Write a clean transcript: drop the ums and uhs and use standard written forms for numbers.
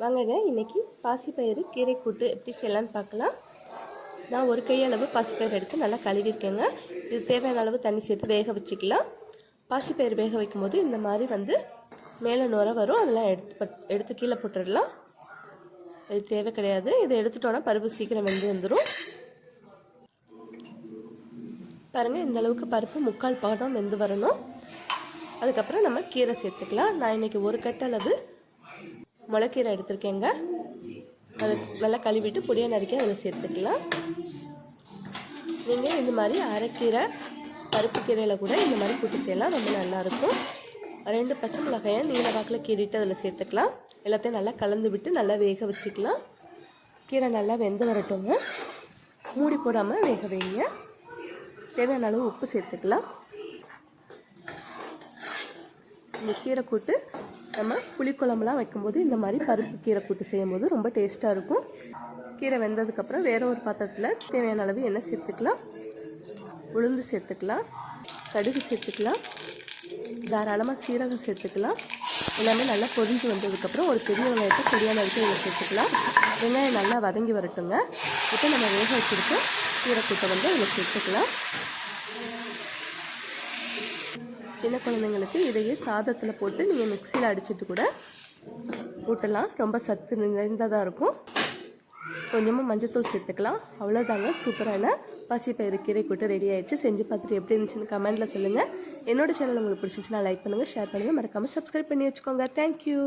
வாங்கங்க இன்றைக்கி பாசிப்பயிறு கீரை கூட்டு எப்படி செய்யலான்னு பார்க்கலாம். நான் ஒரு கையளவு பாசிப்பயிறு எடுத்து நல்லா கழுவிருக்கேங்க. இது தேவையான அளவு தண்ணி சேர்த்து வேக வச்சுக்கலாம். பாசிப்பயிறு வேக வைக்கும் போது இந்த மாதிரி மேலே நுர வரும், அதெல்லாம் எடுத்து கீழே போட்டுடலாம். இது தேவை கிடையாது. இதை எடுத்துட்டோன்னா பருப்பு சீக்கிரம் வெந்து வந்துடும். பாருங்கள், இந்த அளவுக்கு பருப்பு முக்கால் பாகம் வெந்து வரணும். அதுக்கப்புறம் நம்ம கீரை சேர்த்துக்கலாம். நான் இன்றைக்கி ஒரு கட்டளவு முளைக்கீரை எடுத்திருக்கேங்க. அது நல்லா கழுவிட்டு பொடியாக நறுக்கி அதில் சேர்த்துக்கலாம். நீங்கள் இந்த மாதிரி அரைக்கீரை பருப்பு கீரையில் கூட இந்த மாதிரி கூட்டு செய்யலாம், ரொம்ப நல்லாயிருக்கும். 2 பச்சை மிளகாயை நீல வாக்கில் கீறிட்டு அதில் சேர்த்துக்கலாம். எல்லாத்தையும் நல்லா கலந்து விட்டு நல்லா வேக வச்சுக்கலாம். கீரை நல்லா வெந்து வரட்டுங்க. மூடி போடாமல் வேக வைங்க. தேவையான அளவு உப்பு சேர்த்துக்கலாம். இந்த கீரை கூட்டு நம்ம புளிக்குழம்புலாம் வைக்கும்போது இந்த மாதிரி பருப்பு கீரை கூட்டு செய்யும்போது ரொம்ப டேஸ்ட்டாக இருக்கும். கீரை வெந்ததுக்கப்புறம் வேறு ஒரு பாத்திரத்தில் தேவையான அளவு எண்ணெய் சேர்த்துக்கலாம். உளுந்து சேர்த்துக்கலாம், கடுகு சேர்த்துக்கலாம், தாராளமாக சீரகம் சேர்த்துக்கலாம். எல்லாமே நல்லா பொரிஞ்சு வந்ததுக்கப்புறம் ஒரு பெரிய வெங்காயத்தை பொடியாக நறுக்கி இதில் சேர்த்துக்கலாம். வெங்காயம் நல்லா வதங்கி வரட்டுங்க. இப்போ நம்ம வேக வச்சுருக்க கீரை கூட்டை அதில் சேர்த்துக்கலாம். சின்ன குழந்தைங்களுக்கு இதையே சாதத்தில் போட்டு நீங்கள் மிக்சியில் அடிச்சுட்டு கூட ஊட்டலாம். ரொம்ப சத்து நிறைந்ததாக இருக்கும். கொஞ்சமாக மஞ்சத்தூள் சேர்த்துக்கலாம். அவ்வளோதாங்க, சூப்பரான பாசிப்பயிறு கீரை கூட்டு ரெடி ஆகிடுச்சு. செஞ்சு பார்த்துட்டு எப்படி இருந்துச்சுன்னு கமெண்ட்டில் சொல்லுங்கள். என்னோடய சேனல் உங்களுக்கு பிடிச்சிருந்துச்சுன்னா லைக் பண்ணுங்கள், ஷேர் பண்ணுங்கள், மறக்காமல் சப்ஸ்கிரைப் பண்ணி வச்சுக்கோங்க. தேங்க்யூ.